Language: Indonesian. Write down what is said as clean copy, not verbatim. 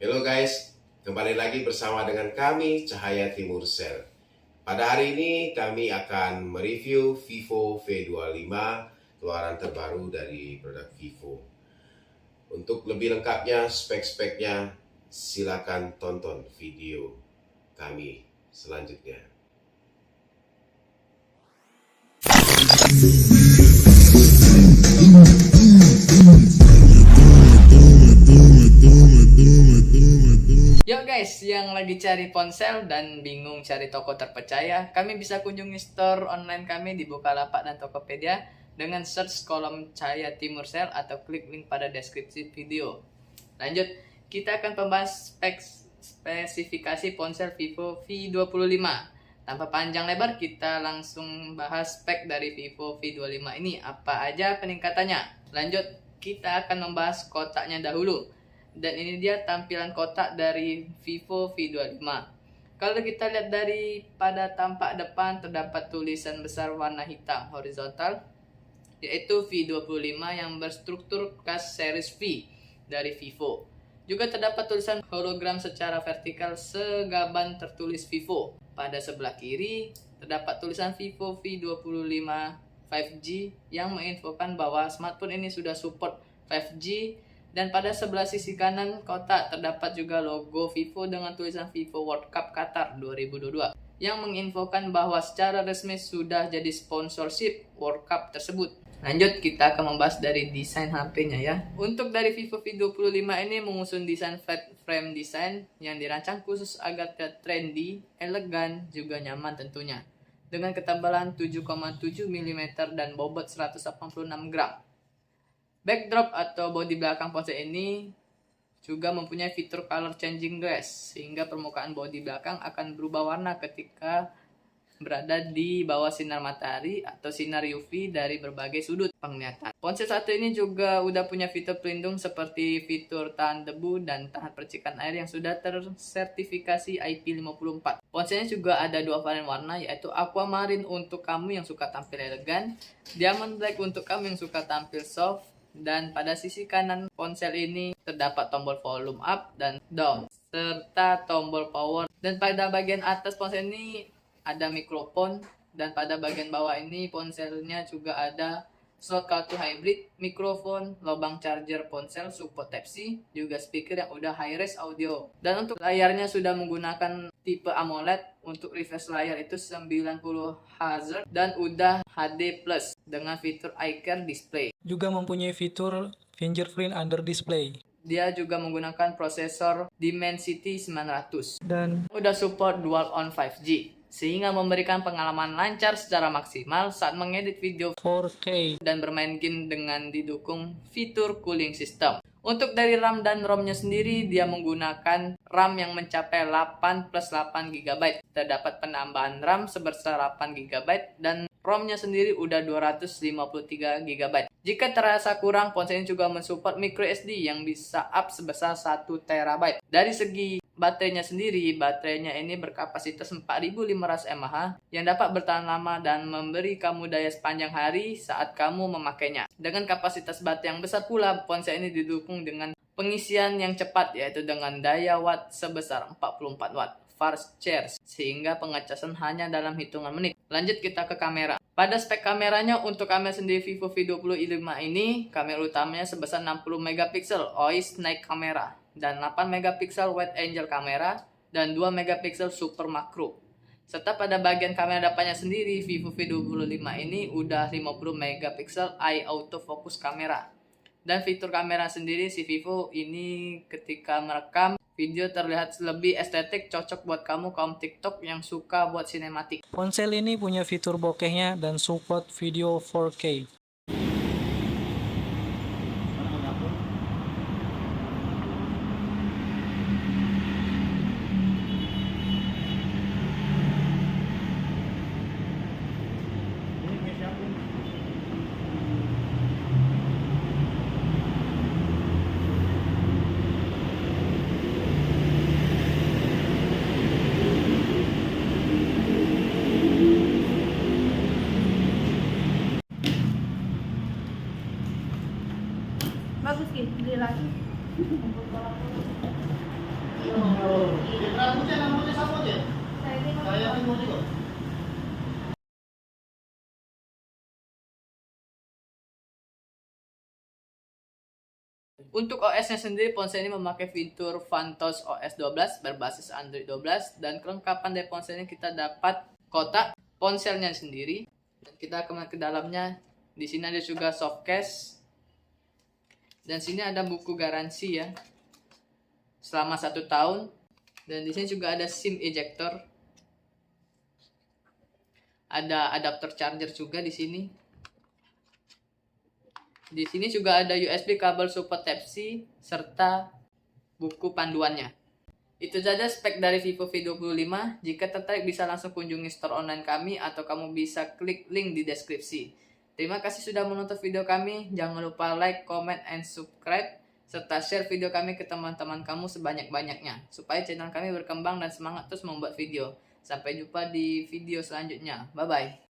Halo guys, kembali lagi bersama dengan kami Cahaya Timur Sel. Pada hari ini kami akan mereview Vivo V25, keluaran terbaru dari produk Vivo. Untuk lebih lengkapnya, spek-speknya, silakan tonton video kami selanjutnya. Yuk guys, yang lagi cari ponsel dan bingung cari toko terpercaya, kami bisa kunjungi store online kami di Bukalapak dan Tokopedia dengan search kolom Cahaya Timur Sel atau klik link pada deskripsi video. Lanjut, kita akan membahas spesifikasi ponsel Vivo V25. Tanpa panjang lebar, kita langsung bahas spek dari Vivo V25 ini. Apa aja peningkatannya? Lanjut, kita akan membahas kotaknya dahulu. Dan ini dia tampilan kotak dari Vivo V25. Kalau kita lihat dari pada tampak depan, terdapat tulisan besar warna hitam horizontal, yaitu V25 yang berstruktur khas series V dari Vivo. Juga terdapat tulisan hologram secara vertikal segaban tertulis Vivo. Pada sebelah kiri terdapat tulisan Vivo V25 5G yang menginfokan bahwa smartphone ini sudah support 5G. Dan pada sebelah sisi kanan kotak terdapat juga logo Vivo dengan tulisan Vivo World Cup Qatar 2022 yang menginfokan bahwa secara resmi sudah jadi sponsorship World Cup tersebut. Lanjut, kita akan membahas dari desain HP-nya ya. Untuk dari Vivo V25 ini mengusung desain flat frame design yang dirancang khusus agar terlihat trendy, elegan, juga nyaman tentunya. Dengan ketebalan 7,7 mm dan bobot 186 gram. Backdrop atau bodi belakang ponsel ini juga mempunyai fitur color changing glass, sehingga permukaan bodi belakang akan berubah warna ketika berada di bawah sinar matahari atau sinar UV dari berbagai sudut penglihatan. Ponsel satu ini juga udah punya fitur pelindung seperti fitur tahan debu dan tahan percikan air yang sudah tersertifikasi IP54. Ponselnya juga ada dua varian warna, yaitu Aquamarine untuk kamu yang suka tampil elegan, Diamond Black untuk kamu yang suka tampil soft. Dan pada sisi kanan ponsel ini terdapat tombol volume up dan down serta tombol power. Dan pada bagian atas ponsel ini ada mikrofon, dan pada bagian bawah ini ponselnya juga ada slot kartu hybrid, mikrofon, lubang charger ponsel, support Type-C, juga speaker yang udah high-res audio. Dan untuk layarnya sudah menggunakan tipe AMOLED, untuk refresh layar itu 90 Hz dan udah HD Plus dengan fitur iCare Display. Juga mempunyai fitur fingerprint under display. Dia juga menggunakan prosesor Dimensity 900 Dan udah support dual on 5G. Sehingga memberikan pengalaman lancar secara maksimal saat mengedit video 4K. dan bermain game dengan didukung fitur cooling system. Untuk dari RAM dan ROM-nya sendiri, dia menggunakan RAM yang mencapai 8 plus 8 GB. Terdapat penambahan RAM sebesar 8 GB dan ROM-nya sendiri udah 253 GB. Jika terasa kurang, ponsel ini juga mensupport microSD yang bisa up sebesar 1 TB. Dari segi baterainya sendiri, baterainya ini berkapasitas 4500 mAh yang dapat bertahan lama dan memberi kamu daya sepanjang hari saat kamu memakainya. Dengan kapasitas baterai yang besar pula, ponsel ini didukung dengan pengisian yang cepat, yaitu dengan daya watt sebesar 44 watt fast charge, sehingga pengecasan hanya dalam hitungan menit. Lanjut kita ke kamera. Pada spek kameranya, untuk kamera sendiri Vivo V25 ini, kamera utamanya sebesar 60 MP OIS night kamera dan 8 MP wide angle kamera dan 2 MP super makro. Serta pada bagian kamera depannya sendiri, Vivo V25 ini udah 50 MP eye autofocus kamera. Dan fitur kamera sendiri si Vivo ini ketika merekam video terlihat lebih estetik, cocok buat kamu kaum TikTok yang suka buat sinematik. Ponsel ini punya fitur bokehnya dan support video 4K. Bagus gitu, beli lagi. Untuk OS-nya sendiri, ponsel ini memakai fitur FunTouch OS 12 berbasis Android 12, dan kelengkapan dari ponsel ini kita dapat kotak ponselnya sendiri. Dan kita akan ke dalamnya. Di sini ada juga soft case. Dan sini ada buku garansi ya, selama 1 tahun. Dan di sini juga ada SIM ejector. Ada adapter charger juga di sini. Di sini juga ada USB kabel support Type-C serta buku panduannya. Itu saja spek dari Vivo V25. Jika tertarik bisa langsung kunjungi store online kami atau kamu bisa klik link di deskripsi. Terima kasih sudah menonton video kami. Jangan lupa like, comment, and subscribe serta share video kami ke teman-teman kamu sebanyak-banyaknya supaya channel kami berkembang dan semangat terus membuat video. Sampai jumpa di video selanjutnya. Bye bye.